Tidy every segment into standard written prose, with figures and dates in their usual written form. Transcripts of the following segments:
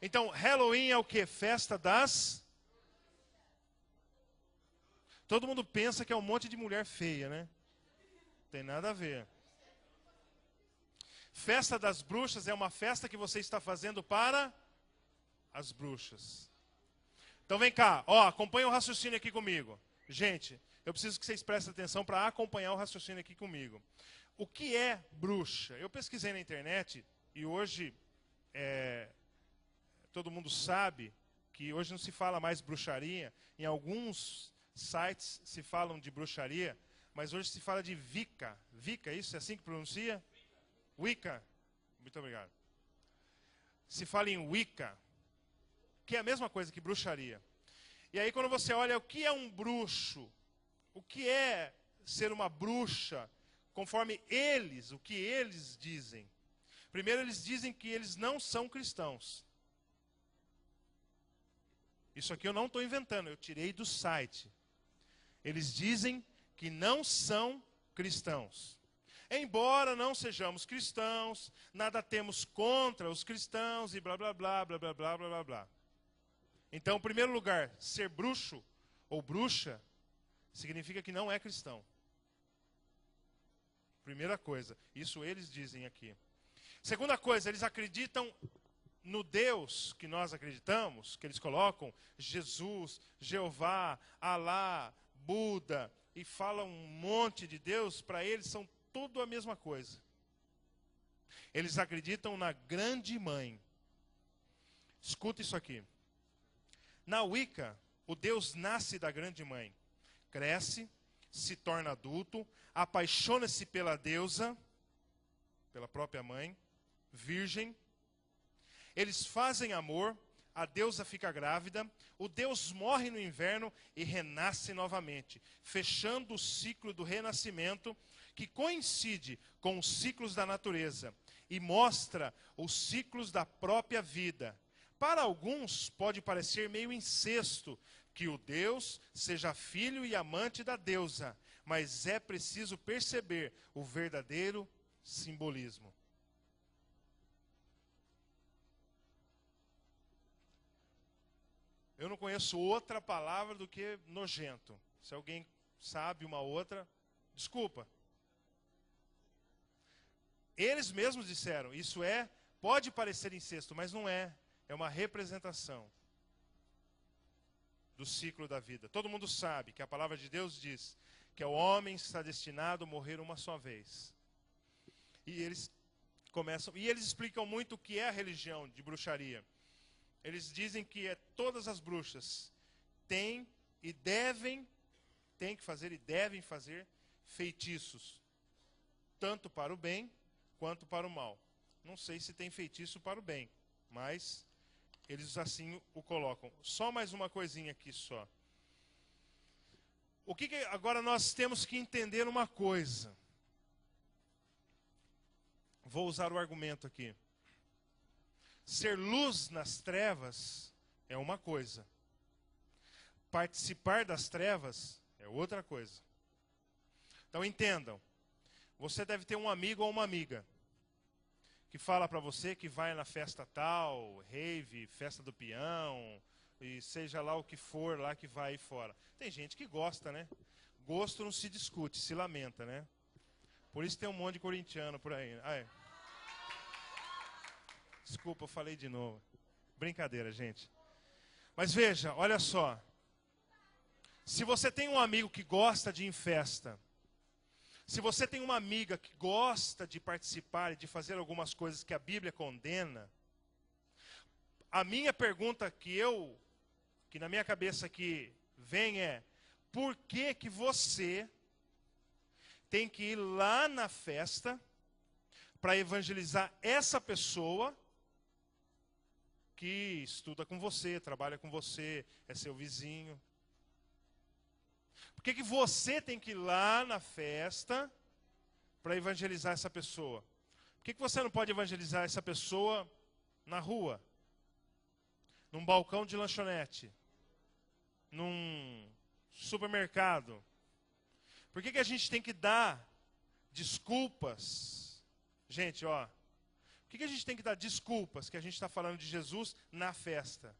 Então, Halloween é o quê? Festa das... Todo mundo pensa que é um monte de mulher feia, né? Não tem nada a ver. Festa das bruxas é uma festa que você está fazendo para as bruxas. Então vem cá, ó, acompanha o raciocínio aqui comigo. Gente, eu preciso que vocês prestem atenção para acompanhar o raciocínio aqui comigo. O que é bruxa? Eu pesquisei na internet e hoje todo mundo sabe que hoje não se fala mais bruxaria. Em alguns sites se falam de bruxaria, mas hoje se fala de Wicca. Wicca, isso é assim que pronuncia? Wicca. Muito obrigado. Se fala em Wicca, que é a mesma coisa que bruxaria. E aí quando você olha o que é um bruxo, o que é ser uma bruxa, conforme eles, o que eles dizem. Primeiro eles dizem que eles não são cristãos. Isso aqui eu não estou inventando, eu tirei do site. Eles dizem que não são cristãos. Embora não sejamos cristãos, nada temos contra os cristãos e blá, blá, blá, blá, blá, blá, blá, blá, blá. Então, em primeiro lugar, ser bruxo ou bruxa significa que não é cristão. Primeira coisa, isso eles dizem aqui. Segunda coisa, eles acreditam no Deus que nós acreditamos, que eles colocam Jesus, Jeová, Alá, Buda, e falam um monte de Deus, para eles são tudo a mesma coisa. Eles acreditam na grande mãe. Escuta isso aqui. Na Wicca, o Deus nasce da grande mãe. Cresce, se torna adulto, apaixona-se pela deusa, pela própria mãe, virgem. Eles fazem amor, a deusa fica grávida, o Deus morre no inverno e renasce novamente, fechando o ciclo do renascimento, que coincide com os ciclos da natureza e mostra os ciclos da própria vida. Para alguns pode parecer meio incesto que o Deus seja filho e amante da deusa, mas é preciso perceber o verdadeiro simbolismo. Eu não conheço outra palavra do que nojento. Se alguém sabe uma outra, desculpa. Eles mesmos disseram, isso pode parecer incesto, mas não é. É uma representação do ciclo da vida. Todo mundo sabe que a palavra de Deus diz que o homem está destinado a morrer uma só vez. E eles explicam muito o que é a religião de bruxaria. Eles dizem que todas as bruxas têm que fazer e devem fazer feitiços, tanto para o bem quanto para o mal. Não sei se tem feitiço para o bem, mas eles assim o colocam. Só mais uma coisinha aqui só. Agora nós temos que entender uma coisa. Vou usar o argumento aqui. Ser luz nas trevas é uma coisa. Participar das trevas é outra coisa. Então entendam. Você deve ter um amigo ou uma amiga que fala para você que vai na festa tal, rave, festa do peão, e seja lá o que for lá que vai aí fora. Tem gente que gosta, né? Gosto não se discute, se lamenta, né? Por isso tem um monte de corintiano por aí. Desculpa, eu falei de novo. Brincadeira, gente. Mas veja, olha só. Se você tem um amigo que gosta de ir em festa, se você tem uma amiga que gosta de participar e de fazer algumas coisas que a Bíblia condena, a minha pergunta que na minha cabeça aqui vem é, por que você tem que ir lá na festa para evangelizar essa pessoa que estuda com você, trabalha com você, é seu vizinho? Por que você tem que ir lá na festa para evangelizar essa pessoa? Por que você não pode evangelizar essa pessoa na rua? Num balcão de lanchonete? Num supermercado? Por que a gente tem que dar desculpas? Gente, ó, Por que a gente tem que dar desculpas que a gente está falando de Jesus na festa?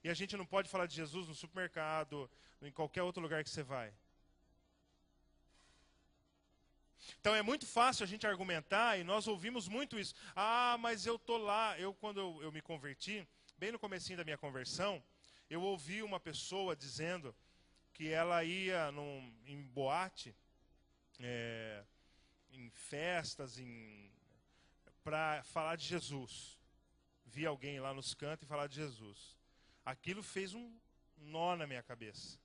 E a gente não pode falar de Jesus no supermercado, em qualquer outro lugar que você vai. Então é muito fácil a gente argumentar, e nós ouvimos muito isso. Ah, mas eu tô lá. Quando eu me converti, bem no comecinho da minha conversão, eu ouvi uma pessoa dizendo que ela ia em boate, em festas, para falar de Jesus. Vi alguém lá nos cantos e falar de Jesus. Aquilo fez um nó na minha cabeça.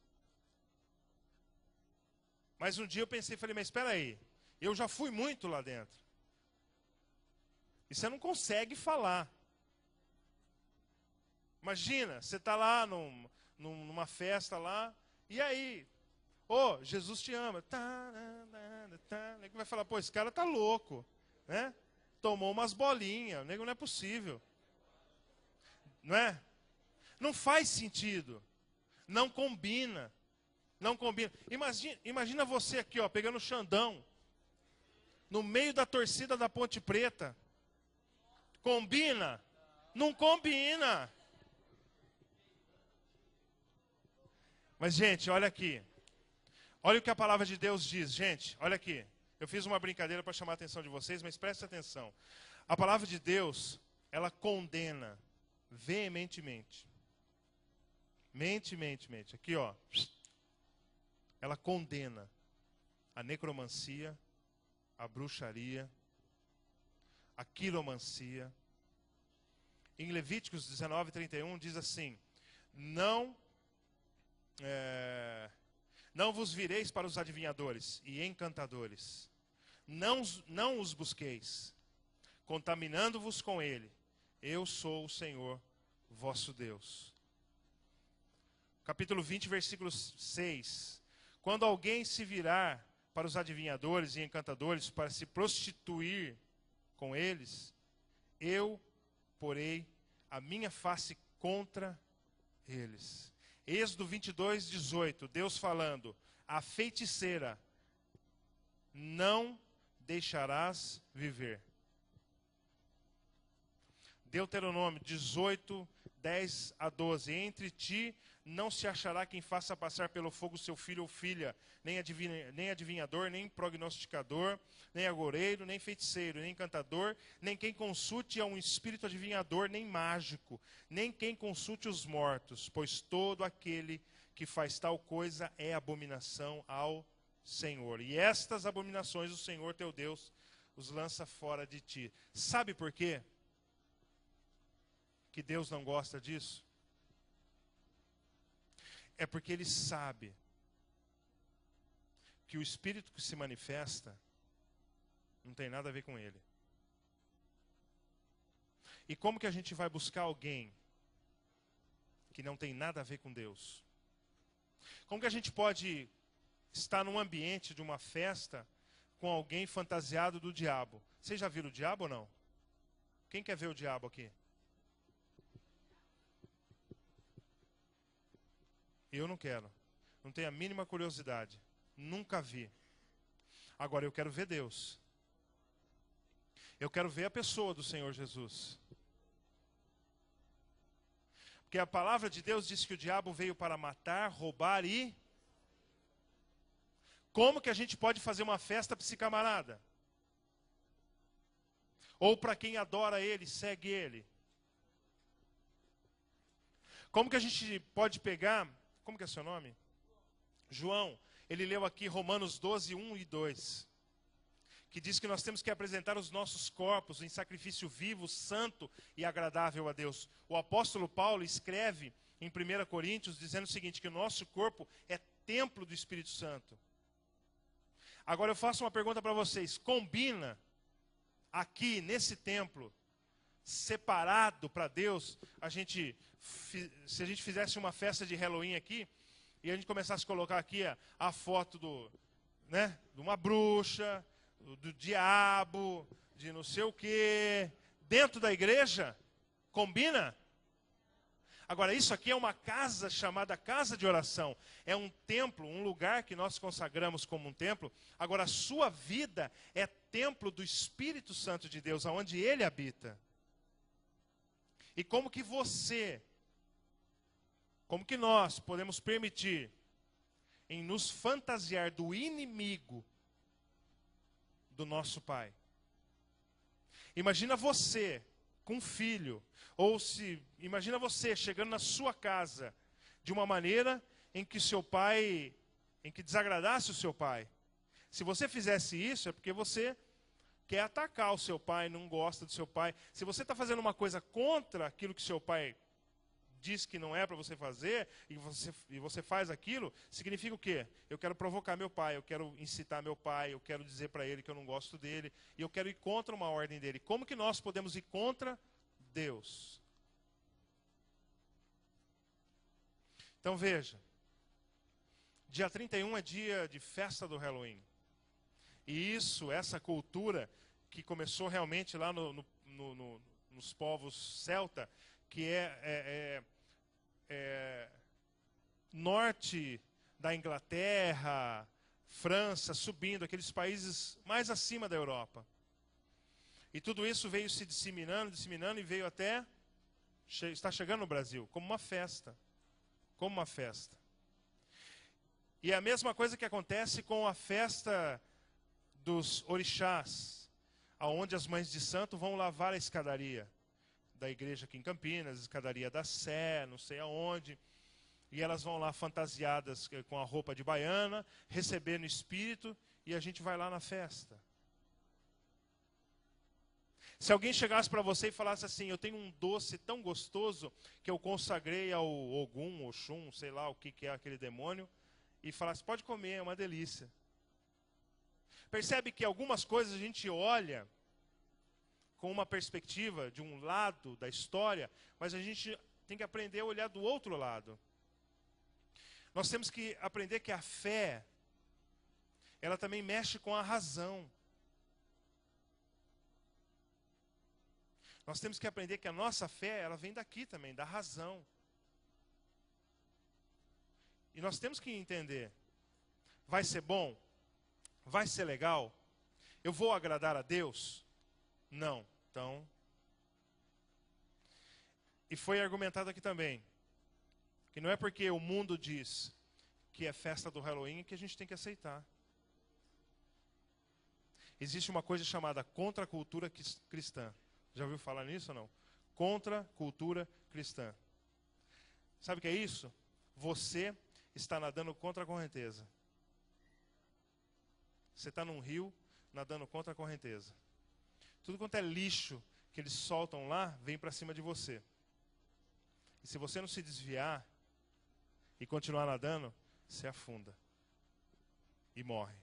Mas um dia eu pensei, falei, mas espera aí, eu já fui muito lá dentro. E você não consegue falar. Imagina, você está lá numa festa lá, e aí? Ô, Jesus te ama. O nego vai falar, pô, esse cara tá louco, né? Tomou umas bolinhas, o nego não é possível. Não é? Não faz sentido. Não combina. Não combina. Imagina você aqui, ó, pegando o Xandão, no meio da torcida da Ponte Preta. Combina? Não combina. Mas, gente, olha aqui. Olha o que a palavra de Deus diz, gente. Olha aqui. Eu fiz uma brincadeira para chamar a atenção de vocês, mas preste atenção. A palavra de Deus, ela condena veementemente. Mente. Aqui, ó. Ela condena a necromancia, a bruxaria, a quiromancia. Em Levíticos 19:31 diz assim: Não vos vireis para os adivinhadores e encantadores. Não os busqueis, contaminando-vos com ele. Eu sou o Senhor, vosso Deus. Capítulo 20, versículo 6. Quando alguém se virar para os adivinhadores e encantadores para se prostituir com eles, eu porei a minha face contra eles. Êxodo 22:18, Deus falando: a feiticeira não deixarás viver. Deuteronômio 18:10-12, entre ti não se achará quem faça passar pelo fogo seu filho ou filha, nem adivinhador, nem prognosticador, nem agoureiro, nem feiticeiro, nem encantador, nem quem consulte a um espírito adivinhador, nem mágico, nem quem consulte os mortos, pois todo aquele que faz tal coisa é abominação ao Senhor. E estas abominações o Senhor teu Deus os lança fora de ti. Sabe por quê que Deus não gosta disso? É porque Ele sabe que o Espírito que se manifesta não tem nada a ver com Ele. E como que a gente vai buscar alguém que não tem nada a ver com Deus? Como que a gente pode estar num ambiente de uma festa com alguém fantasiado do diabo? Vocês já viram o diabo ou não? Quem quer ver o diabo aqui? Eu não quero. Não tenho a mínima curiosidade. Nunca vi. Agora eu quero ver Deus. Eu quero ver a pessoa do Senhor Jesus. Porque a palavra de Deus diz que o diabo veio para matar, roubar e... Como que a gente pode fazer uma festa para esse camarada? Ou para quem adora ele, segue ele? Como que a gente pode pegar... Como que é seu nome? João. Ele leu aqui Romanos 12:1 e 2. Que diz que nós temos que apresentar os nossos corpos em sacrifício vivo, santo e agradável a Deus. O apóstolo Paulo escreve em 1 Coríntios dizendo o seguinte, que o nosso corpo é templo do Espírito Santo. Agora eu faço uma pergunta para vocês. Combina aqui nesse templo, separado para Deus, se a gente fizesse uma festa de Halloween aqui, e a gente começasse a colocar aqui a foto de uma bruxa, do diabo, de não sei o quê, dentro da igreja, combina? Agora, isso aqui é uma casa chamada casa de oração. É um templo, um lugar que nós consagramos como um templo. Agora, a sua vida é templo do Espírito Santo de Deus, aonde Ele habita. E como que nós podemos permitir em nos fantasiar do inimigo do nosso Pai? Imagina você com um filho, imagina você chegando na sua casa de uma maneira em que desagradasse o seu pai. Se você fizesse isso, é porque você quer atacar o seu pai, não gosta do seu pai. Se você está fazendo uma coisa contra aquilo que seu pai diz que não é para você fazer, e você faz aquilo, significa o quê? Eu quero provocar meu pai, eu quero incitar meu pai, eu quero dizer para ele que eu não gosto dele, e eu quero ir contra uma ordem dele. Como que nós podemos ir contra Deus? Então veja, dia 31 é dia de festa do Halloween. E essa cultura que começou realmente lá nos povos celta, que norte da Inglaterra, França, subindo, aqueles países mais acima da Europa. E tudo isso veio se disseminando, e veio até, está chegando no Brasil, como uma festa. Como uma festa. E é a mesma coisa que acontece com a festa dos orixás, aonde as mães de santo vão lavar a escadaria da igreja aqui em Campinas, escadaria da Sé, não sei aonde, e elas vão lá fantasiadas com a roupa de baiana, receber no espírito, e a gente vai lá na festa. Se alguém chegasse para você e falasse assim, eu tenho um doce tão gostoso que eu consagrei ao Ogum, Oxum, sei lá o que é aquele demônio, e falasse, pode comer, é uma delícia. Percebe que algumas coisas a gente olha com uma perspectiva de um lado da história, mas a gente tem que aprender a olhar do outro lado. Nós temos que aprender que a fé, ela também mexe com a razão. Nós temos que aprender que a nossa fé, ela vem daqui também, da razão. E nós temos que entender, vai ser bom? Vai ser legal? Eu vou agradar a Deus? Não. Então, e foi argumentado aqui também, que não é porque o mundo diz que é festa do Halloween que a gente tem que aceitar. Existe uma coisa chamada contracultura cristã. Já ouviu falar nisso ou não? Contracultura cristã. Sabe o que é isso? Você está nadando contra a correnteza. Você está num rio nadando contra a correnteza. Tudo quanto é lixo que eles soltam lá, vem para cima de você. E se você não se desviar e continuar nadando, você afunda e morre.